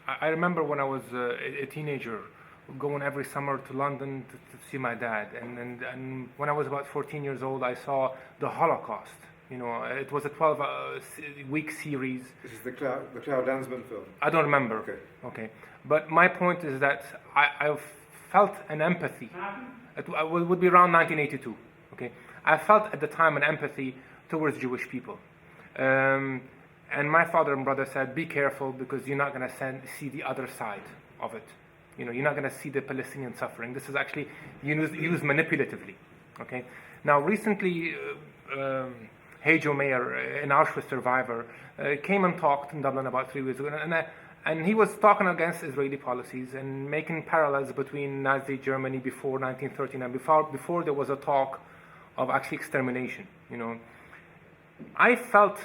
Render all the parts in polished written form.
I remember when I was a teenager, going every summer to London to see my dad, and when I was about 14 years old, I saw the Holocaust. It was a 12-week series. This is the Cloud Ansman film. I don't remember. Okay. But my point is that I felt an empathy. It would be around 1982. Okay. I felt at the time an empathy towards Jewish people. And my father and brother said, be careful, because you're not going to see the other side of it. You're not going to see the Palestinian suffering. This is actually used manipulatively. Okay. Now, recently, Hejo Mayer, an Auschwitz survivor, came and talked in Dublin about 3 weeks ago, and he was talking against Israeli policies and making parallels between Nazi Germany before 1939, before there was a talk of actually extermination. I felt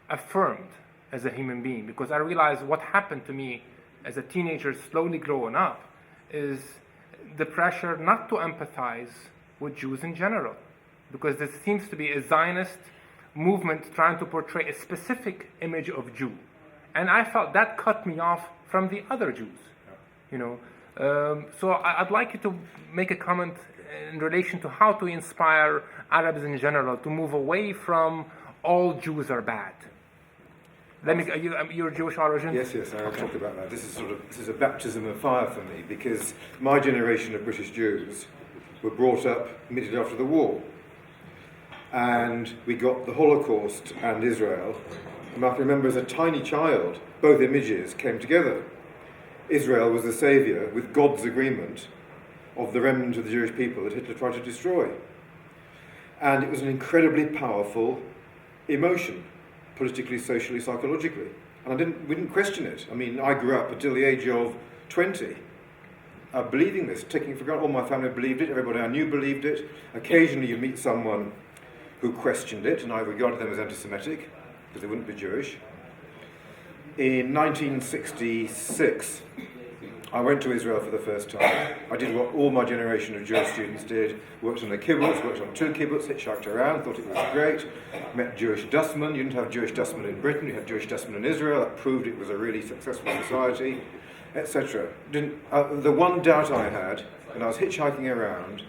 affirmed as a human being, because I realized what happened to me as a teenager slowly growing up is the pressure not to empathize with Jews in general, because there seems to be a Zionist movement trying to portray a specific image of Jew, and I felt that cut me off from the other Jews. So I'd like you to make a comment in relation to how to inspire Arabs in general to move away from all Jews are bad. You're Jewish origin? Yes, I'll talk about that. This is a baptism of fire for me, because my generation of British Jews were brought up immediately after the war. And we got the Holocaust and Israel. And I can remember as a tiny child, both images came together. Israel was the saviour, with God's agreement, of the remnant of the Jewish people that Hitler tried to destroy. And it was an incredibly powerful emotion, politically, socially, psychologically. And we didn't question it. I mean, I grew up until the age of 20, believing this, taking for granted. All my family believed it, everybody I knew believed it. Occasionally you meet someone who questioned it, and I regarded them as anti-Semitic, because they wouldn't be Jewish. In 1966, I went to Israel for the first time. I did what all my generation of Jewish students did, worked on a kibbutz, worked on 2 kibbutz, hitchhiked around, thought it was great, met Jewish dustmen. You didn't have Jewish dustmen in Britain, you had Jewish dustmen in Israel. That proved it was a really successful society, etc. The one doubt I had, when I was hitchhiking around,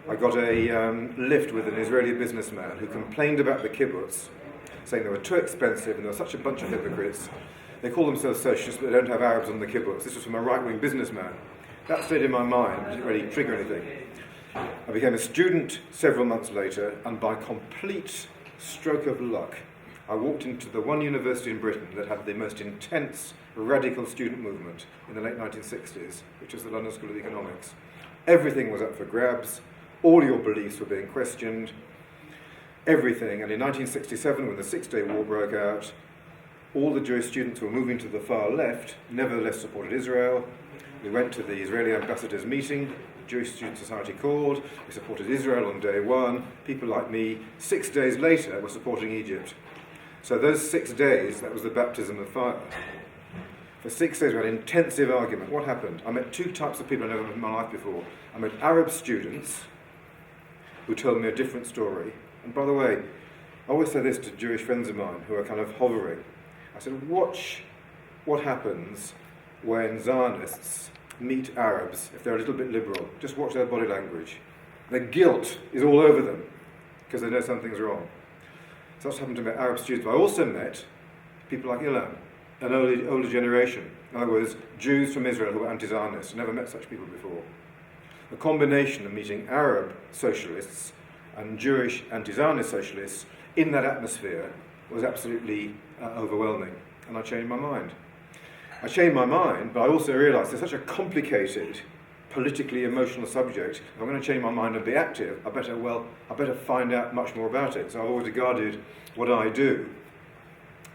I got a lift with an Israeli businessman who complained about the kibbutz, saying they were too expensive and there were such a bunch of hypocrites. They call themselves socialists, but they don't have Arabs on the kibbutz. This was from a right-wing businessman. That stayed in my mind. It didn't really trigger anything. I became a student several months later, and by complete stroke of luck, I walked into the one university in Britain that had the most intense radical student movement in the late 1960s, which was the London School of Economics. Everything was up for grabs. All your beliefs were being questioned. Everything. And in 1967, when the Six-Day War broke out, all the Jewish students who were moving to the far left nevertheless supported Israel. We went to the Israeli ambassador's meeting. The Jewish Student Society called. We supported Israel on day one. People like me, 6 days later, were supporting Egypt. So those 6 days, that was the baptism of fire. For 6 days we had an intensive argument. What happened? I met 2 types of people I've never met in my life before. I met Arab students who told me a different story. And by the way, I always say this to Jewish friends of mine who are kind of hovering. I said, watch what happens when Zionists meet Arabs, if they're a little bit liberal. Just watch their body language. Their guilt is all over them because they know something's wrong. So that's happened to me, Arab students. But I also met people like Ilan, an older generation. In other words, Jews from Israel who were anti-Zionist. I never met such people before. A combination of meeting Arab socialists and Jewish anti-Zionist socialists in that atmosphere was absolutely overwhelming, and I changed my mind. I changed my mind, but I also realised it's such a complicated, politically emotional subject. If I'm going to change my mind and be active, I better find out much more about it. So I've always regarded what I do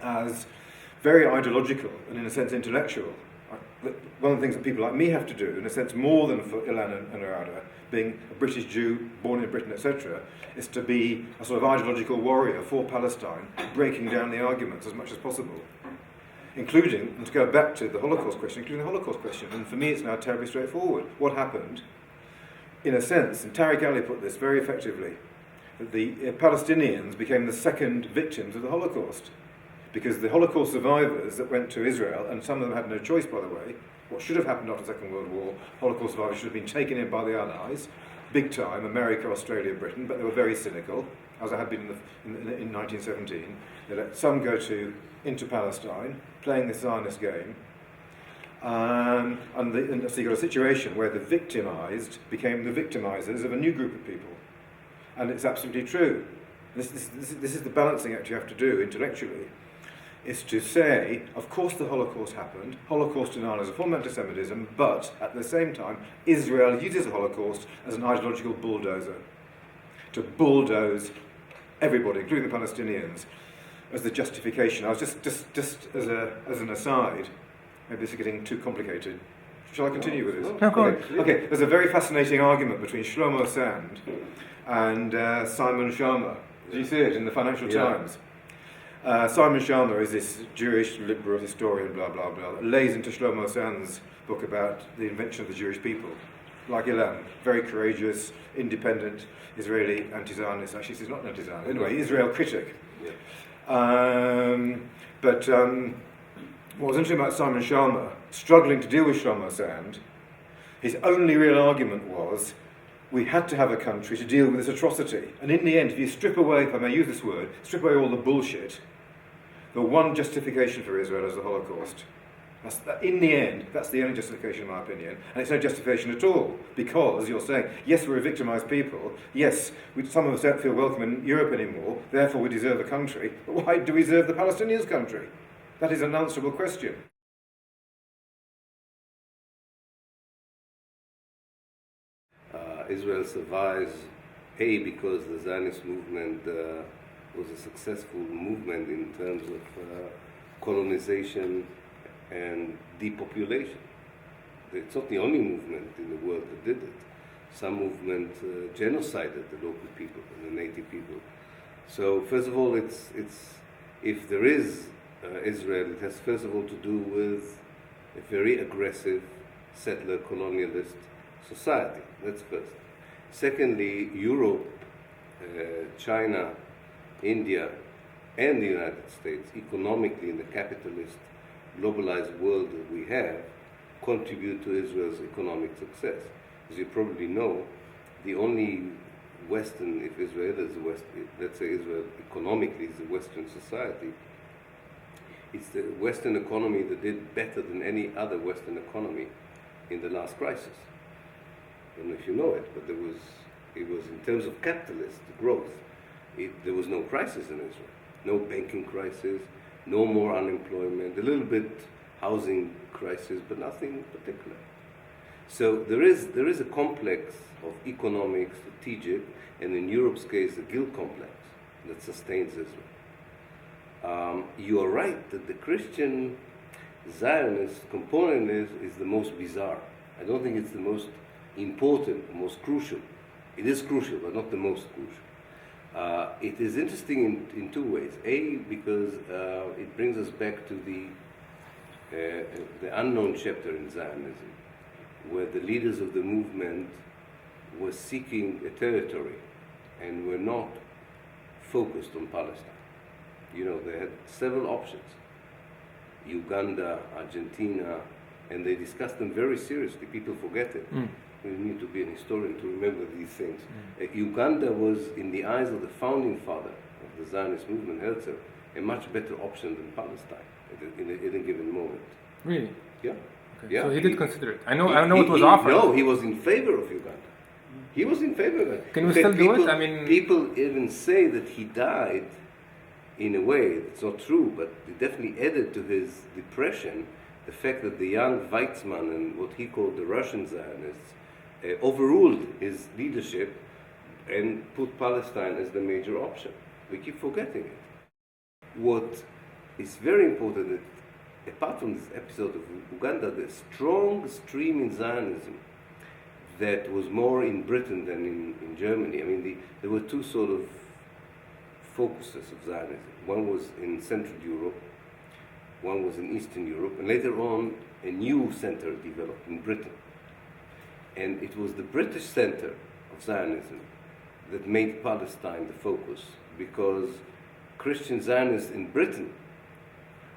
as very ideological and, in a sense, intellectual. One of the things that people like me have to do, in a sense more than for Ilan and Ghada, being a British Jew, born in Britain, etc., is to be a sort of ideological warrior for Palestine, breaking down the arguments as much as possible, including, and to go back to the Holocaust question, including the Holocaust question. And for me it's now terribly straightforward. What happened, in a sense, and Tariq Ali put this very effectively, that the Palestinians became the second victims of the Holocaust, Because the Holocaust survivors that went to Israel, and some of them had no choice, by the way, what should have happened after the Second World War, Holocaust survivors should have been taken in by the Allies, big time, America, Australia, Britain, but they were very cynical, as I had been in 1917. They let some go into Palestine, playing the Zionist game, and so you got a situation where the victimised became the victimisers of a new group of people. And it's absolutely true. This is the balancing act you have to do intellectually. Is to say, of course the Holocaust happened, Holocaust denial is a form of anti-Semitism, but at the same time, Israel uses the Holocaust as an ideological bulldozer to bulldoze everybody, including the Palestinians, as the justification. I was just as an aside, maybe this is getting too complicated. Shall I continue with this? No, go on. Okay, there's a very fascinating argument between Shlomo Sand and Simon Schama. Did you see it in the Financial Times? Simon Schama is this Jewish liberal historian, blah, blah, blah, that lays into Shlomo Sand's book about the invention of the Jewish people. Like Ilan, very courageous, independent, Israeli anti-Zionist. Actually, he's not an anti-Zionist. Anyway, Israel critic. But what was interesting about Simon Schama, struggling to deal with Shlomo Sand, his only real argument was, we had to have a country to deal with this atrocity. And in the end, if you strip away, if I may use this word, strip away all the bullshit, the one justification for Israel is the Holocaust. In the end, that's the only justification in my opinion. And it's no justification at all. Because you're saying, yes, we're a victimised people. Yes, some of us don't feel welcome in Europe anymore. Therefore, we deserve a country. But why do we deserve the Palestinians' country? That is an unanswerable question. Israel survives, because the Zionist movement was a successful movement in terms of colonization and depopulation. It's not the only movement in the world that did it. Some movement genocided the local people and the native people. So first of all, it's if there is Israel, it has first of all to do with a very aggressive settler colonialist society. That's first. Secondly, Europe, China, India, and the United States, economically in the capitalist, globalized world that we have, contribute to Israel's economic success. As you probably know, the only Western, if Israel is the West, let's say Israel economically is a Western society, it's the Western economy that did better than any other Western economy in the last crisis. I don't know if you know it, but it was in terms of capitalist growth, there was no crisis in Israel. No banking crisis, no more unemployment, a little bit housing crisis, but nothing particular. So there is a complex of economic, strategic, and in Europe's case, a guilt complex that sustains Israel. You are right that the Christian Zionist component is the most bizarre. I don't think it's the most important, most crucial. It is crucial, but not the most crucial. It is interesting in two ways. A, because it brings us back to the unknown chapter in Zionism, where the leaders of the movement were seeking a territory and were not focused on Palestine. You know, they had several options. Uganda, Argentina, and they discussed them very seriously. People forget it. You need to be an historian to remember these things. Uganda was, in the eyes of the founding father of the Zionist movement, Herzl, a much better option than Palestine in a given moment. Really? Yeah. Okay. Yeah. So he did consider it. I know it was offered. No, he was in favor of Uganda. He was in favor of it. Can we still do it? I mean, people even say that he died in a way. It's not true, but it definitely added to his depression the fact that the young Weizmann and what he called the Russian Zionists overruled his leadership and put Palestine as the major option. We keep forgetting it. What is very important that, apart from this episode of Uganda, the strong stream in Zionism that was more in Britain than in Germany. I mean, there were two sort of focuses of Zionism. One was in Central Europe, one was in Eastern Europe, and later on a new center developed in Britain. And it was the British center of Zionism that made Palestine the focus, because Christian Zionists in Britain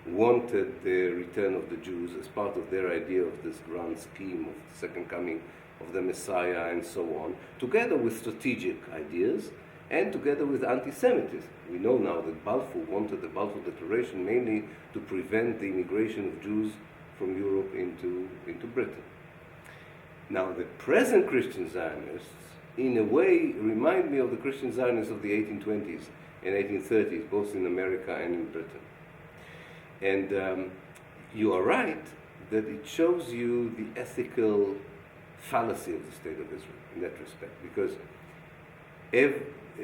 wanted the return of the Jews as part of their idea of this grand scheme of the second coming of the Messiah and so on, together with strategic ideas and together with anti-Semitism. We know now that Balfour wanted the Balfour Declaration mainly to prevent the immigration of Jews from Europe into Britain. Now, the present Christian Zionists, in a way, remind me of the Christian Zionists of the 1820s and 1830s, both in America and in Britain. And you are right that it shows you the ethical fallacy of the State of Israel in that respect, because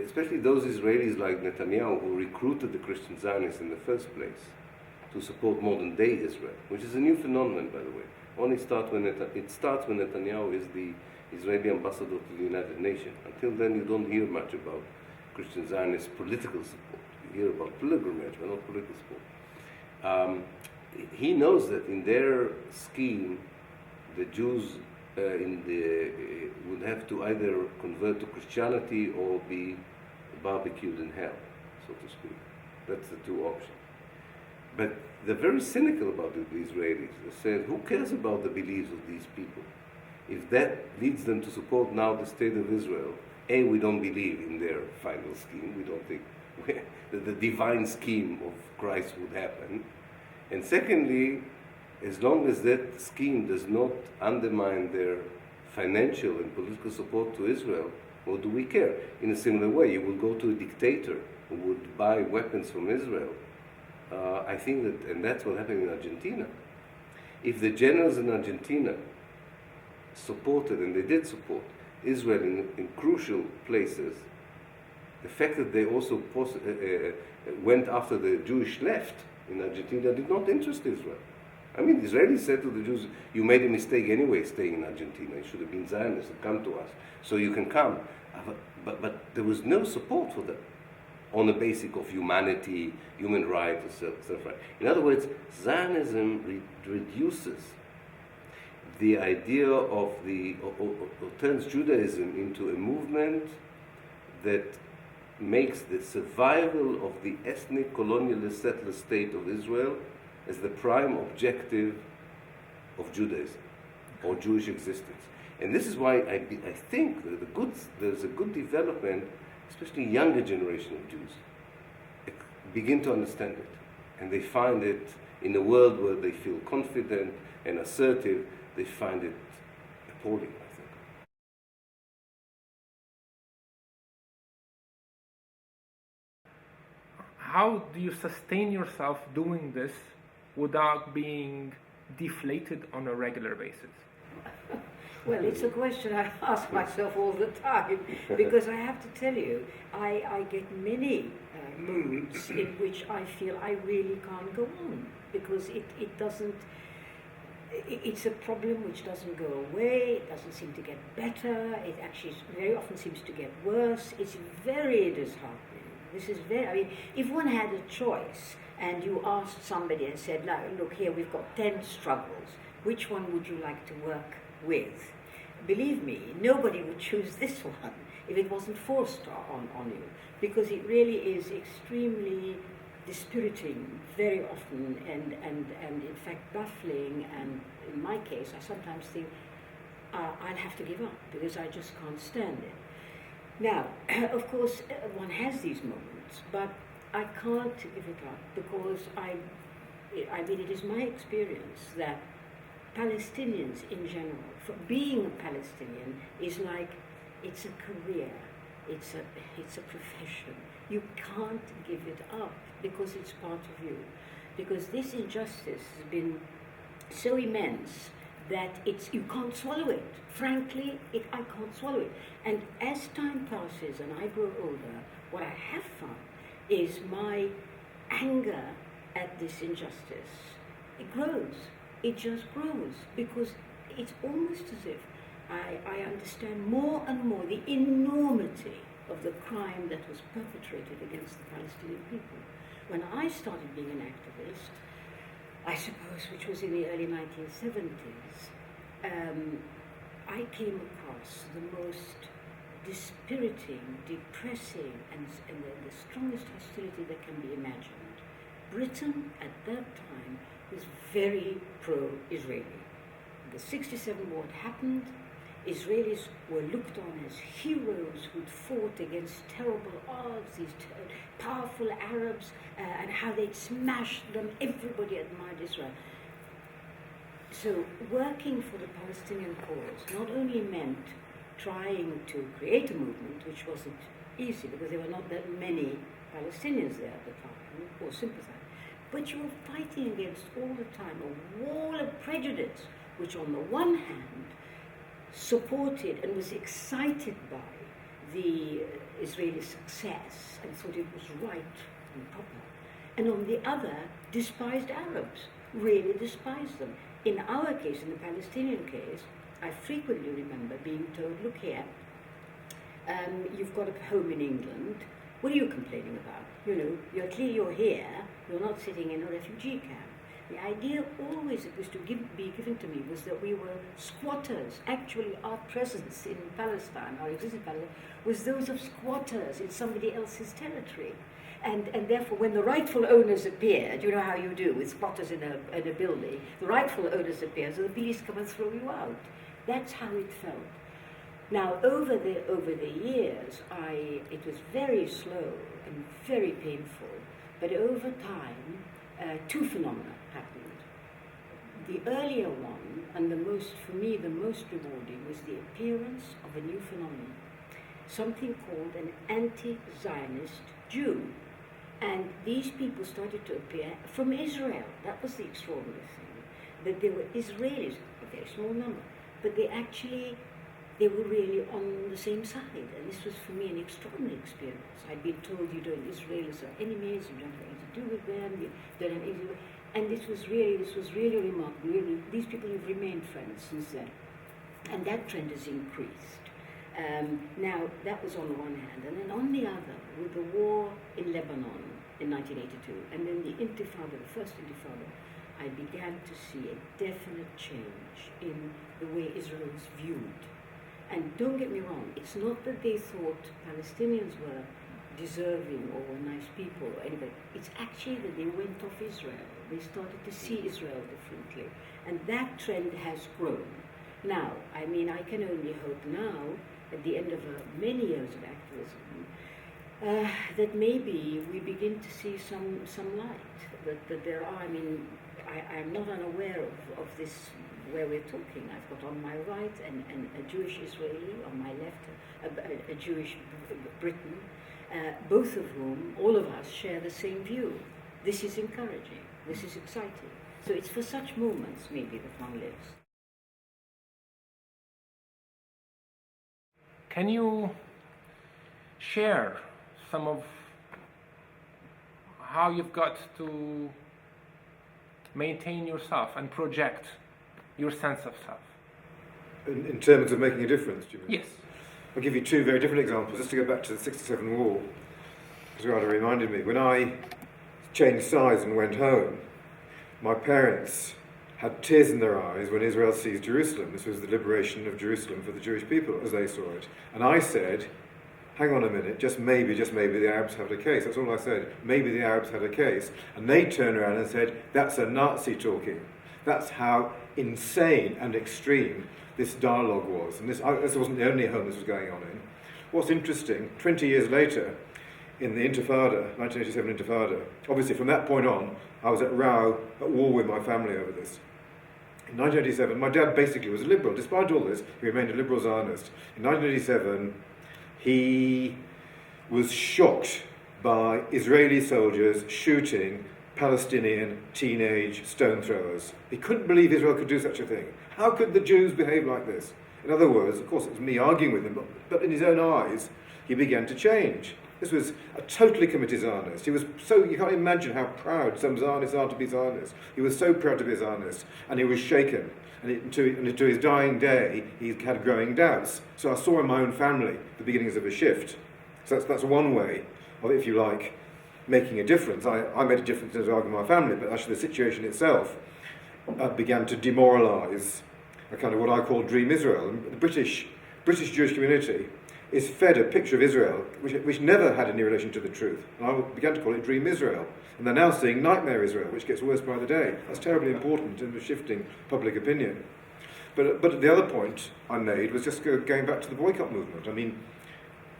especially those Israelis like Netanyahu who recruited the Christian Zionists in the first place to support modern-day Israel, which is a new phenomenon, by the way. Only it starts when Netanyahu is the Israeli ambassador to the United Nations. Until then, you don't hear much about Christian Zionist political support. You hear about pilgrimage, but not political support. He knows that in their scheme, the Jews would have to either convert to Christianity or be barbecued in hell, so to speak. That's the two options. But they're very cynical about it, the Israelis. They say, who cares about the beliefs of these people? If that leads them to support now the State of Israel, A, we don't believe in their final scheme. We don't think that the divine scheme of Christ would happen. And secondly, as long as that scheme does not undermine their financial and political support to Israel, what do we care? In a similar way, you will go to a dictator who would buy weapons from Israel. I think that, and that's what happened in Argentina. If the generals in Argentina supported, and they did support, Israel in crucial places, the fact that they also went after the Jewish left in Argentina did not interest Israel. I mean, the Israelis said to the Jews, you made a mistake anyway staying in Argentina. You should have been Zionists and come to us, so you can come. But there was no support for them on the basis of humanity, human rights, etc. In other words, Zionism reduces the idea of or turns Judaism into a movement that makes the survival of the ethnic colonialist settler state of Israel as the prime objective of Judaism or Jewish existence. And this is why I think that there's a good development, especially younger generation of Jews, begin to understand it. And they find it in a world where they feel confident and assertive, they find it appalling, I think. How do you sustain yourself doing this without being deflated on a regular basis? Well, it's a question I ask myself all the time, because I have to tell you, I get many moods in which I feel I really can't go on, because it doesn't, it's a problem which doesn't go away, it doesn't seem to get better, it actually very often seems to get worse. It's very disheartening. This is very, I mean, if one had a choice and you asked somebody and said, look here, we've got 10 struggles, which one would you like to work with? Believe me, nobody would choose this one if it wasn't forced on you, because it really is extremely dispiriting very often and in fact baffling, and in my case I sometimes think I'll have to give up because I just can't stand it. Now, of course, one has these moments, but I can't give it up, because I mean, it is my experience that Palestinians in general, for being a Palestinian is like, it's a career, it's a profession. You can't give it up because it's part of you. Because this injustice has been so immense that you can't swallow it. Frankly, I can't swallow it. And as time passes and I grow older, what I have found is my anger at this injustice, it grows. It just grows, because it's almost as if I understand more and more the enormity of the crime that was perpetrated against the Palestinian people. When I started being an activist, I suppose, which was in the early 1970s, I came across the most dispiriting, depressing, and the strongest hostility that can be imagined Britain at that time was very pro-Israeli. The 67 war had happened. Israelis were looked on as heroes who'd fought against terrible odds, these powerful Arabs, and how they'd smashed them. Everybody admired Israel. So working for the Palestinian cause not only meant trying to create a movement, which wasn't easy because there were not that many Palestinians there at the time or sympathized, but you were fighting against all the time a wall of prejudice, which on the one hand supported and was excited by the Israeli success and thought it was right and proper, and on the other despised Arabs, really despised them. In our case, in the Palestinian case, I frequently remember being told, look here, you've got a home in England, what are you complaining about? You know, you're here, you're not sitting in a refugee camp. The idea always that was to be given to me was that we were squatters. Actually, our presence in Palestine, our existence in Palestine, was those of squatters in somebody else's territory. And therefore, when the rightful owners appeared, you know how you do with squatters in a building, the rightful owners appear, so the police come and throw you out. That's how it felt. Now, over the years, it was very slow and very painful, but over time, two phenomena happened. The earlier one, and for me, the most rewarding, was the appearance of a new phenomenon, something called an anti-Zionist Jew. And these people started to appear from Israel. That was the extraordinary thing, that they were Israelis, a very small number, but they were really on the same side. And this was for me an extraordinary experience. I'd been told Israelis are enemies, you don't have anything to do with them, you don't have anything to do. And this was really remarkable. These people have remained friends since then. And that trend has increased. Now, that was on the one hand. And then on the other, with the war in Lebanon in 1982, and then the Intifada, the first Intifada, I began to see a definite change in the way Israel was viewed. And don't get me wrong, it's not that they thought Palestinians were deserving or were nice people or anybody. It's actually that they went off Israel. They started to see Israel differently. And that trend has grown. Now, I mean, I can only hope now, at the end of many years of activism, that maybe we begin to see some light. That there are, I mean, I'm not unaware of this where we're talking. I've got on my right a Jewish Israeli, on my left a Jewish Briton, both of whom, all of us, share the same view. This is encouraging. This is exciting. So it's for such moments, maybe, that one lives. Can you share some of how you've got to maintain yourself and project your sense of self? In terms of making a difference, do you mean? Yes. I'll give you two very different examples, just to go back to the 67 war, because Ghada reminded me. When I changed sides and went home, my parents had tears in their eyes when Israel seized Jerusalem. This was the liberation of Jerusalem for the Jewish people, as they saw it. And I said, hang on a minute, just maybe the Arabs had a case. That's all I said. Maybe the Arabs had a case. And they turned around and said, that's a Nazi talking. That's how insane and extreme this dialogue was. And this wasn't the only home this was going on in. What's interesting, 20 years later, in the Intifada, 1987 Intifada, obviously from that point on, I was at war with my family over this. In 1987, my dad basically was a liberal. Despite all this, he remained a liberal Zionist. In 1987, he was shocked by Israeli soldiers shooting Palestinian teenage stone throwers. He couldn't believe Israel could do such a thing. How could the Jews behave like this? In other words, of course, it was me arguing with him, but in his own eyes, he began to change. This was a totally committed Zionist. He was so, you can't imagine how proud some Zionists are to be Zionists. He was so proud to be a Zionist, and he was shaken. And to his dying day, he had growing doubts. So I saw in my own family the beginnings of a shift. So that's one way of, if you like, making a difference. I made a difference in arguing with my family, but actually the situation itself began to demoralise a kind of what I call Dream Israel. And the British Jewish community is fed a picture of Israel which never had any relation to the truth. And I began to call it Dream Israel. And they're now seeing Nightmare Israel, which gets worse by the day. That's terribly important in the shifting public opinion. But the other point I made was just going back to the boycott movement. I mean,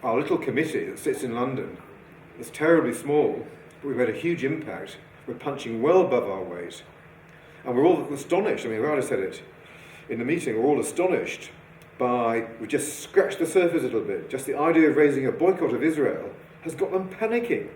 our little committee that sits in London is terribly small, but we've made a huge impact. We're punching well above our weight. And we're all astonished. I mean, Ghada said it in the meeting, we're all astonished by, we just scratched the surface a little bit. Just the idea of raising a boycott of Israel has got them panicking.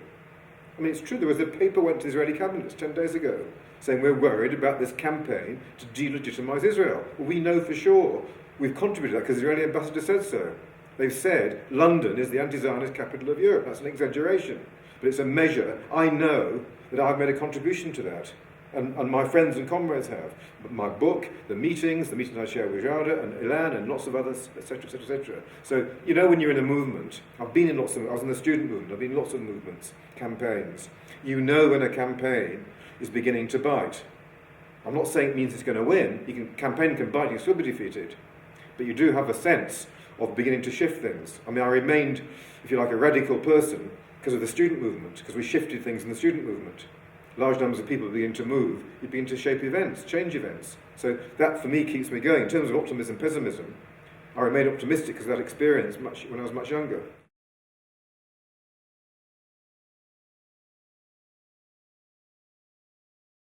I mean, it's true, there was a paper went to the Israeli cabinet 10 days ago saying we're worried about this campaign to delegitimize Israel. Well, we know for sure we've contributed to that because the Israeli ambassador said so. They've said London is the anti-Zionist capital of Europe. That's an exaggeration, but it's a measure. I know that I've made a contribution to that. And my friends and comrades have. My book, the meetings I share with Ghada and Ilan and lots of others, etc., etc., etc. So, you know, when you're in a movement, I was in the student movement, I've been in lots of movements, campaigns. You know when a campaign is beginning to bite. I'm not saying it means it's going to win. Campaign can bite, you can still be defeated. But you do have a sense of beginning to shift things. I mean, I remained, if you like, a radical person because of the student movement, because we shifted things in the student movement. Large numbers of people begin to move, you begin to shape events, change events. So that, for me, keeps me going. In terms of optimism, pessimism, I remain optimistic because of that experience when I was much younger.